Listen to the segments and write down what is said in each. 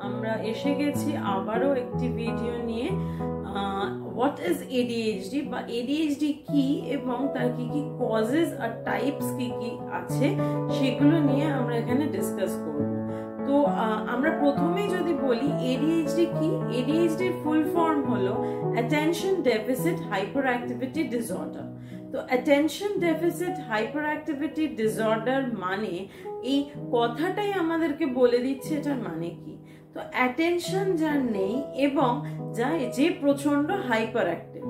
আমরা এসে গেছি আবারও একটি ভিডিও নিয়ে। হোয়াট ইজ এডিএইচডি বা এডিএইচডি কি এবং তার কি কি কজেস আর টাইপস কি কি আছে সেগুলো নিয়ে আমরা এখানে ডিসকাস করব। তো আমরা প্রথমেই যদি বলি এডিএইচডি কি, এডিএইচডি এর ফুল ফর্ম হলো attention deficit hyper activity disorder. তো attention deficit hyper activity disorder মানে এই কথাটাই আমাদেরকে বলে দিচ্ছে এটার মানে কি। তো অ্যাটেনশন যার নেই এবং যে প্রচন্ড হাইপার অ্যাক্টিভ,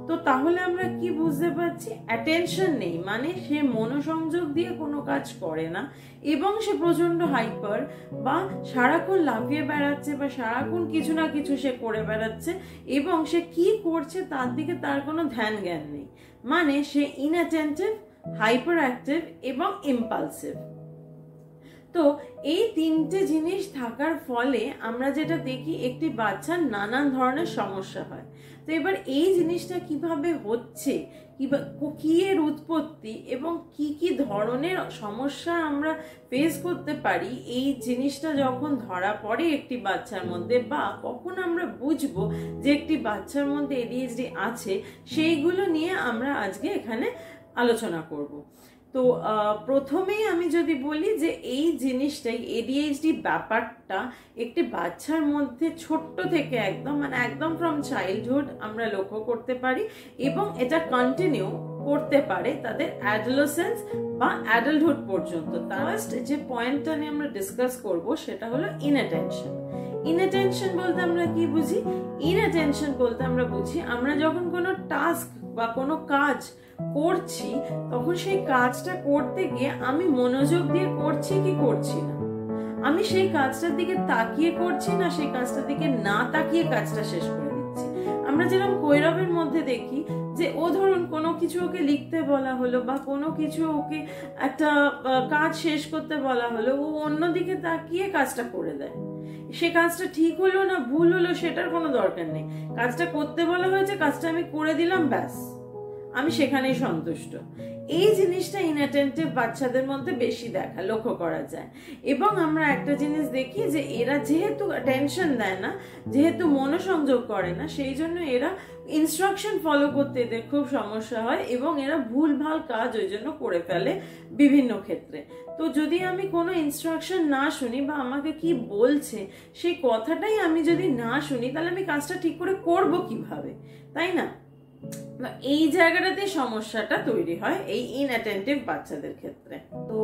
তো তাহলে আমরা কি বুঝতে পারছি? অ্যাটেনশন নেই মানে সে মনোসংযোগ দিয়ে কোনো কাজ করে না এবং সে প্রচন্ড হাইপার বা সারাক্ষণ লাফিয়ে বেড়াচ্ছে বা সারাক্ষণ কিছু না কিছু সে করে বেড়াচ্ছে এবং সে কি করছে তার দিকে তার কোনো ধ্যান জ্ঞান নেই, মানে সে ইনঅ্যাটেন্টিভ, হাইপার অ্যাক্টিভ এবং ইম্পালসিভ। তো এই তিনটে জিনিস থাকার ফলে আমরা যেটা দেখি একটি বাচ্চার নানান ধরনের সমস্যা হয়। তো এবার এই জিনিসটা কিভাবে হচ্ছে, কি এর উৎপত্তি এবং কি কি ধরনের সমস্যা আমরা ফেস করতে পারি, এই জিনিসটা যখন ধরা পড়ে একটি বাচ্চার মধ্যে বা কখন আমরা বুঝবো যে একটি বাচ্চার মধ্যে এডিএইচডি আছে, সেইগুলো নিয়ে আমরা আজকে এখানে আলোচনা করব। তো প্রথমেই আমি যদি বলি যে এই জিনিসটাই এডিএইচডি ব্যাপারটা একটি বাচ্চার মধ্যে ছোট্ট থেকে একদম ফ্রম চাইল্ডহুড আমরা লক্ষ্য করতে পারি এবং এটা কন্টিনিউ করতে পারে তাদের অ্যাডোলেসেন্স বা অ্যাডাল্টহুড পর্যন্ত। ফার্স্ট যে পয়েন্টটা নিয়ে আমরা ডিসকাস করব সেটা হলো ইনঅ্যাটেনশন। ইনঅ্যাটেনশন বলতে আমরা কি বুঝি? ইনঅ্যাটেনশন বলতে আমরা বুঝি আমরা যখন কোনো টাস্ক বা কোনো কাজ করছি তখন সেই কাজটা করতে গিয়ে আমি মনোযোগ দিয়ে করছি কি করছি না, আমি সেই কাজটার দিকে তাকিয়ে করছি না সেই কাজটার দিকে না তাকিয়ে কাজটা শেষ করে দিচ্ছি। আমরা যেরকম কৈরবের মধ্যে দেখি যে ও ধরুন কোনো কিছু ওকে লিখতে বলা হলো বা কোনো কিছু ওকে একটা কাজ শেষ করতে বলা হলো, ও অন্যদিকে তাকিয়ে কাজটা করে দেয়। সে কাজটা ঠিক হলো না ভুল হলো সেটার কোনো দরকার নেই, কাজটা করতে বলা হয়েছে, কাজটা আমি করে দিলাম, ব্যাস আমি সেখানেই সন্তুষ্ট। এই জিনিসটা ইনঅ্যাটেন্টিভ বাচ্চাদের মধ্যে বেশি লক্ষ্য করা যায়। এবং আমরা একটা জিনিস দেখি যে এরা যেহেতু অ্যাটেনশন দেয় না, যেহেতু মনোসংযোগ করে না, সেই জন্য এরা ইনস্ট্রাকশন ফলো করতে এদের খুব সমস্যা হয় এবং এরা ভুলভাল কাজ ওই জন্য করে ফেলে বিভিন্ন ক্ষেত্রে। তো যদি আমি কোনো ইনস্ট্রাকশন না শুনি বা আমাকে কি বলছে সেই কথাটাই আমি যদি না শুনি তাহলে আমি কাজটা ঠিক করে করব কিভাবে, তাই না? এই জায়গাটাতে সমস্যাটা তৈরি হয় এই ইনঅ্যাটেন্টিভ বাচ্চাদের ক্ষেত্রে। তো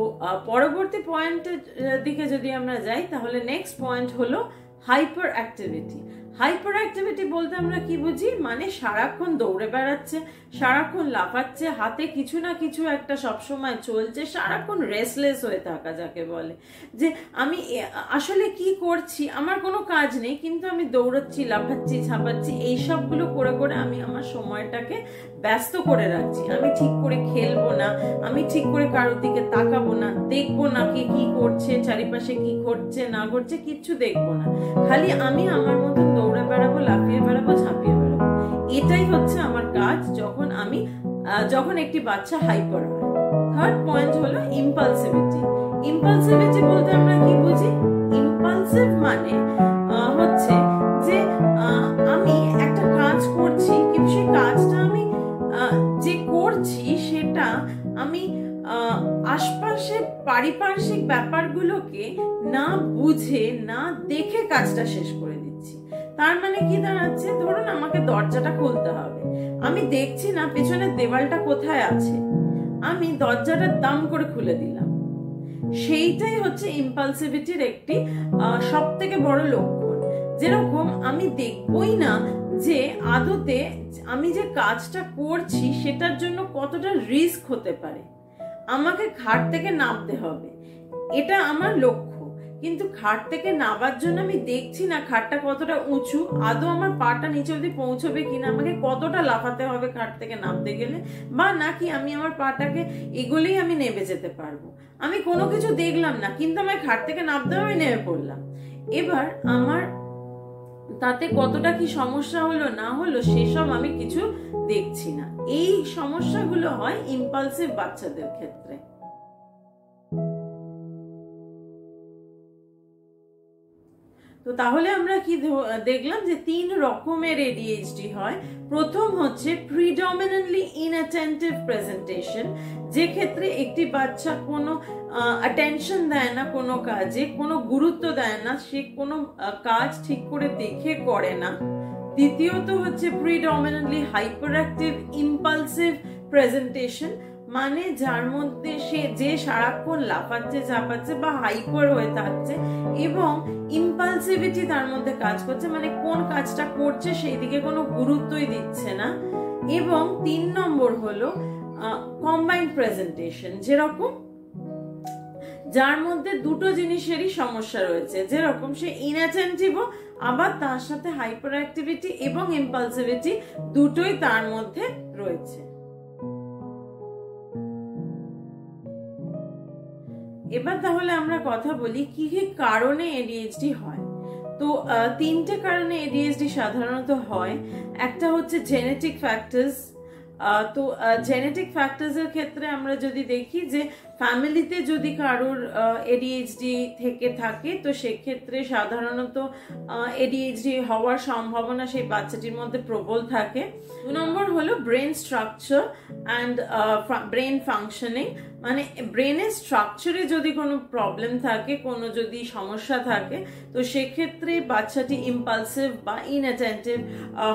পরবর্তী পয়েন্টের দিকে যদি আমরা যাই তাহলে নেক্সট পয়েন্ট হলো হাইপার অ্যাক্টিভিটি। হাইপার অ্যাক্টিভিটি বলতে আমরা কি বুঝি? মানে সারাক্ষণ দৌড়ে বেড়াচ্ছে, সারাক্ষণ লাফাচ্ছে, হাতে কিছু না কিছু একটা সবসময় চলছে, সারাক্ষণ রেসলেস হয়ে থাকা যাকে বলে। যে আমি আসলে কি করছি, আমার কোনো কাজ নেই কিন্তু আমি দৌড়াচ্ছি, লাফাচ্ছি, ঝাঁপাচ্ছি, এইসবগুলো করে করে আমি আমার সময়টাকে ব্যস্ত করে রাখছি। আমি ঠিক করে খেলবো না, আমি ঠিক করে কারোর দিকে তাকাবো না, দেখবো না কে কি করছে, চারিপাশে কি ঘটছে না ঘটছে, কিচ্ছু দেখবো না, খালি আমি আমার মতন দৌড়ে বেড়াবো, লাফিয়ে বেড়াবো, ঝাঁপিয়ে বেড়াবো। এটাই হচ্ছে আমার কাজ যখন একটি বাচ্চা হাইপার হয়। থার্ড পয়েন্ট হলো ইম্পালসিভিটি। ইম্পালসিভিটি বলতে আমরা কি বুঝি? ইম্পালসিভ মানে হচ্ছে যে আমি একটা কাজ করছি কিন্তু সেই কাজটা আমি যে করছি সেটা আমি আশপাশে পারিপার্শ্বিক ব্যাপারগুলোকে না বুঝে না দেখে কাজটা শেষ করে দিচ্ছি। তার মানে কি দাঁড়াচ্ছে? ধরুন আমাকে দরজাটা খুলতে হবে, আমি দেখছি না পেছনের দেওয়ালটা কোথায় আছে, আমি দরজাটা দাম করে খুলে দিলাম। সেইটাই হচ্ছে ইম্পালসিভিটির একটি সব থেকে বড় লক্ষণ। যেরকম আমি দেখবই না যে আদতে আমি যে কাজটা করছি সেটার জন্য কতটা রিস্ক হতে পারে, আমাকে খাট থেকে নামতে হবে, এটা আমার লক্ষ্য, কিন্তু খাট থেকে নামার জন্য আমি দেখছি না খাটটা কতটা উঁচু, আদৌ আমার পাটা নিচে অবধি পৌঁছবে কিনা, আমাকে কতটা লাফাতে হবে খাট থেকে নামতে গেলে, বা নাকি আমি আমার পাটাকে এগোলেই আমি নেমে যেতে পারবো। আমি কোনো কিছু দেখলাম না কিন্তু আমার খাট থেকে নামতে হবে, নেমে পড়লাম। এবার আমার তাতে কতটা কি সমস্যা হলো না হলো সেসব আমি কিছু দেখছি না। এই সমস্যাগুলো হয় ইম্পালসিভ বাচ্চাদের ক্ষেত্রে। তো তাহলে আমরা কি দেখলাম যে 3 রকমের ADHD হয়। প্রথম হচ্ছে প্রিডমিনেন্টলি ইনঅ্যাটেন্টিভ প্রেজেন্টেশন, যে ক্ষেত্রে একটি বাচ্চা কোনো অ্যাটেনশন দেয় না কোনো কাজে, কোনো গুরুত্ব দেয় না, সে কোনো কাজ ঠিক করে দেখে করে না। দ্বিতীয়ত হচ্ছে predominantly hyper active impulsive presentation, মানে যার মধ্যে সে যে সারাক্ষণ লাফাচ্ছে ঝাপাচ্ছে বা হাইপার হয়ে থাকছে এবং ইম্পালসিভিটি তার মধ্যে কাজ করছে, মানে কোন কাজটা করছে সেই দিকে কোনো গুরুত্বই দিচ্ছে না। এবং 3 নম্বর হলো কম্বাইন্ড প্রেজেন্টেশন, যেরকম যার মধ্যে দুটো জিনিসেরই সমস্যা রয়েছে, যেরকম সে ইনঅ্যাটেন্টিভও আবার তার সাথে হাইপার অ্যাক্টিভিটি এবং ইম্পালসিভিটি দুটোই তার মধ্যে রয়েছে। এবার তাহলে আমরা কথা বলি কি কি কারণে ADHD হয়। তো 3টে কারণে ADHD সাধারণত হয়। একটা হচ্ছে জেনেটিক ফ্যাক্টরস। তো জেনেটিক ফ্যাক্টরস এর ক্ষেত্রে আমরা যদি দেখি যে ফ্যামিলিতে যদি কারোর ADHD থেকে থাকে তো সেক্ষেত্রে সাধারণত ADHD হওয়ার সম্ভাবনা সেই বাচ্চাটির মধ্যে প্রবল থাকে। 2 নম্বর হলো brain structure and brain functioning, মানে ব্রেনের স্ট্রাকচারে যদি কোনো প্রবলেম থাকে, কোনো যদি সমস্যা থাকে তো সেক্ষেত্রে বাচ্চাটি ইম্পালসিভ বা ইনঅ্যাটেন্টিভ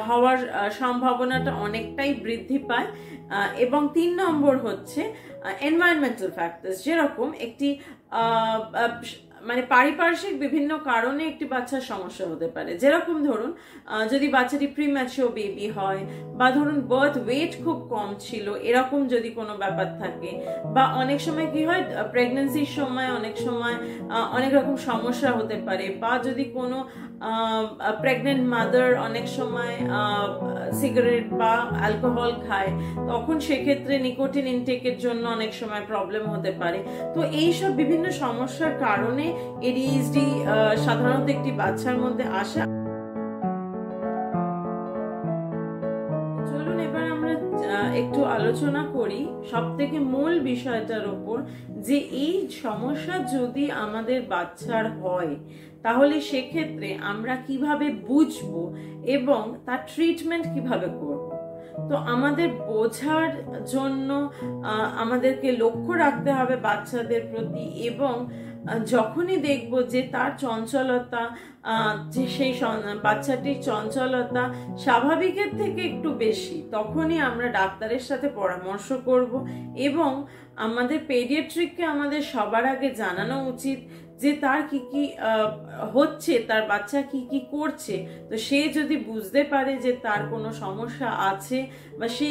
হওয়ার সম্ভাবনাটা অনেকটাই বৃদ্ধি পায়। এবং 3 নম্বর হচ্ছে এনভায়রনমেন্টাল ফ্যাক্টরস, যেরকম একটি মানে পারিপার্শ্বিক বিভিন্ন কারণে একটি বাচ্চার সমস্যা হতে পারে। যেরকম ধরুন যদি বাচ্চাটি প্রিম্যাচিওর বেবি হয়, বা ধরুন বার্থ ওয়েট খুব কম ছিল, এরকম যদি কোনো ব্যাপার থাকে, বা অনেক সময় কি হয় প্রেগন্যান্সির সময় অনেক সময় অনেক রকম সমস্যা হতে পারে, বা যদি কোনো প্রেগনেন্ট মাদার অনেক সময় সিগারেট বা অ্যালকোহল খায়, তখন সেক্ষেত্রে নিকোটিন ইনটেকের জন্য অনেক সময় প্রবলেম হতে পারে। তো এইসব বিভিন্ন সমস্যার কারণে ADHD সাধারণত একটি বাচ্চার মধ্যে আসে। চলুন এবার আমরা একটু আলোচনা করি সবথেকে মূল বিষয়টার উপর, যে এই সমস্যা যদি আমাদের বাচ্চার হয় তাহলে সেক্ষেত্রে আমরা কিভাবে বুঝবো এবং তার ট্রিটমেন্ট কিভাবে করব। তো আমাদের বোঝার জন্য আমাদেরকে লক্ষ্য রাখতে হবে বাচ্চাদের প্রতি, এবং যখনই দেখব যে তার চঞ্চলতা, যে সেই বাচ্চাটির চঞ্চলতা স্বাভাবিকের থেকে একটু বেশি, তখনই আমরা ডাক্তারের সাথে পরামর্শ করব। এবং আমাদের পেডিয়াট্রিককে আমাদের সবার আগে জানানো উচিত যে তার কি কি হচ্ছে, তার বাচ্চা কি কি করছে। তো সে যদি বুঝতে পারে যে তার কোনো সমস্যা আছে বা সে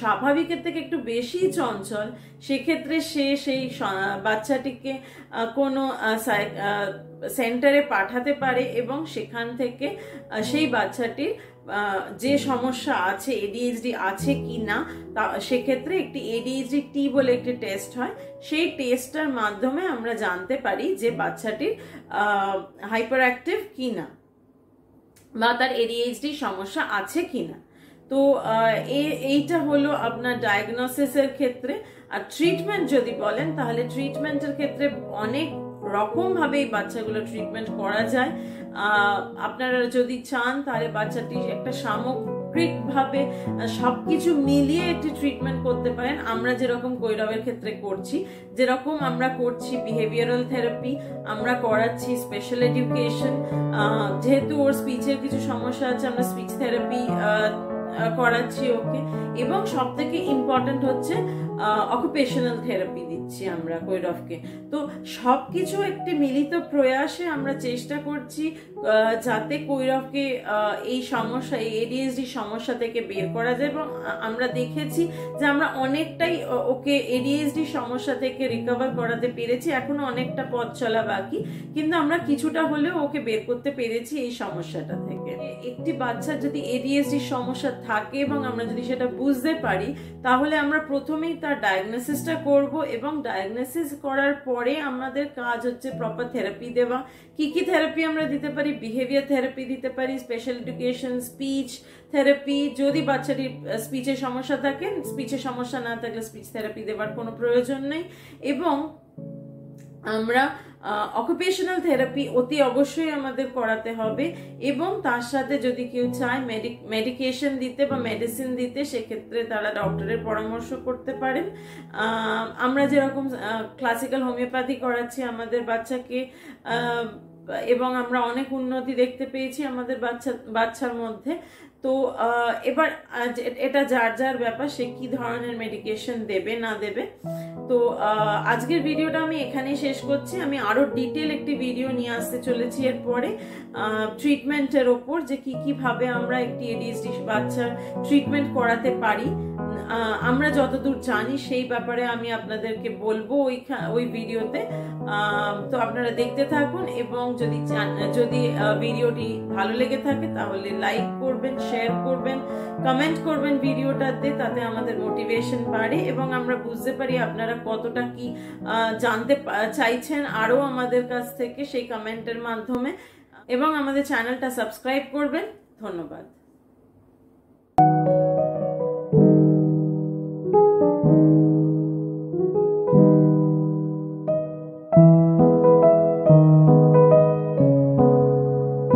স্বাভাবিকের থেকে একটু বেশি চঞ্চল, সেক্ষেত্রে সে সেই বাচ্চাটিকে কোনো সেন্টারে পাঠাতে পারে এবং সেখান থেকে সেই বাচ্চাটির যে সমস্যা আছে, ADHD আছে কি না, তা সেক্ষেত্রে একটি ADHD বলে একটি টেস্ট হয়, সেই টেস্টটার মাধ্যমে আমরা জানতে পারি যে বাচ্চাটির হাইপার অ্যাক্টিভ কিনা বা তার ADHD সমস্যা আছে কিনা। তো এইটা হলো আপনার ডায়াগনোসিসের ক্ষেত্রে। আর ট্রিটমেন্ট যদি বলেন তাহলে ট্রিটমেন্টের ক্ষেত্রে অনেক রকম ভাবে এই বাচ্চাগুলো ট্রিটমেন্ট করা যায়। আপনারা যদি চান তাহলে বাচ্চাটি একটা সামগ্রিক ভাবে সবকিছু মিলিয়ে একটি ট্রিটমেন্ট করতে পারেন। আমরা যেরকম গৈরবের ক্ষেত্রে করছি, যেরকম আমরা করছি বিহেভিয়ারাল থেরাপি, আমরা করাচ্ছি স্পেশাল এডুকেশন, যেহেতু ওর স্পিচের কিছু সমস্যা আছে আমরা স্পিচ থেরাপি করাচ্ছি ওকে, এবং সব থেকে ইম্পর্টেন্ট হচ্ছে অকুপেশনাল থেরাপি দিচ্ছি আমরা কৈরবকে। তো সবকিছু একটি মিলিত প্রয়াসে আমরা চেষ্টা করছি যাতে কৈরবকে এই সমস্যা, এই ADHD সমস্যা থেকে বের করা যায়। এবং আমরা দেখেছি যে আমরা অনেকটাই ওকে ADHD সমস্যা থেকে রিকভার করাতে পেরেছি। এখনো অনেকটা পথ চলা বাকি, কিন্তু আমরা কিছুটা হলেও ওকে বের করতে পেরেছি এই সমস্যাটা থেকে। একটি বাচ্চার যদি ADHD সমস্যা থাকে এবং আমরা যদি সেটা বুঝতে পারি, তাহলে আমরা প্রথমেই তার ডায়াগনোসিসটা করব, এবং ডায়াগনোসিস করার পরে আমাদের কাজ হচ্ছে প্রপার থেরাপি দেওয়া। কি কি থেরাপি আমরা দিতে পারি? বিহেভিয়ার থেরাপি দিতে পারি, স্পেশাল এডুকেশন, স্পিচ থেরাপি। যদি বাচ্চাটির স্পিচের সমস্যা থাকে, স্পিচের সমস্যা না থাকলে স্পিচ থেরাপি দেওয়ার কোনো প্রয়োজন নেই। এবং আমরা অকুপেশনাল থেরাপি অতি অবশ্যই আমাদের করাতে হবে, এবং তার সাথে যদি কেউ চায় মেডিকেশন দিতে বা মেডিসিন দিতে, সেক্ষেত্রে তারা ডক্টরের পরামর্শ করতে পারেন। আমরা যেরকম ক্লাসিক্যাল হোমিওপ্যাথি করাচ্ছি আমাদের বাচ্চাকে, এবং আমরা অনেক উন্নতি দেখতে পেয়েছি আমাদের বাচ্চার মধ্যে। তো এবার এটা যার যার ব্যাপার, সে কি ধরনের মেডিকেশন দেবে না দেবে। তো আজকের ভিডিওটা আমি এখানেই শেষ করছি। আমি আরো ডিটেল একটি ভিডিও নিয়ে আসতে চলেছি এরপরে ট্রিটমেন্টের ওপর, যে কিভাবে আমরা একটি ADHD বাচ্চার ট্রিটমেন্ট করাতে পারি। আমরা যতদূর জানি সেই ব্যাপারে আমি আপনাদেরকে বলবো ওই ভিডিওতে। তো আপনারা দেখতে থাকুন, এবং যদি ভিডিওটি ভালো লেগে থাকে তাহলে লাইক করবেন, শেয়ার করবেন, কমেন্ট করবেন ভিডিওটাতে, তাতে আমাদের মোটিভেশন বাড়ে এবং আমরা বুঝতে পারি আপনারা কতটা কি জানতে চাইছেন আরো আমাদের কাছ থেকে সেই কমেন্টের মাধ্যমে। এবং আমাদের চ্যানেলটা সাবস্ক্রাইব করবেন। ধন্যবাদ।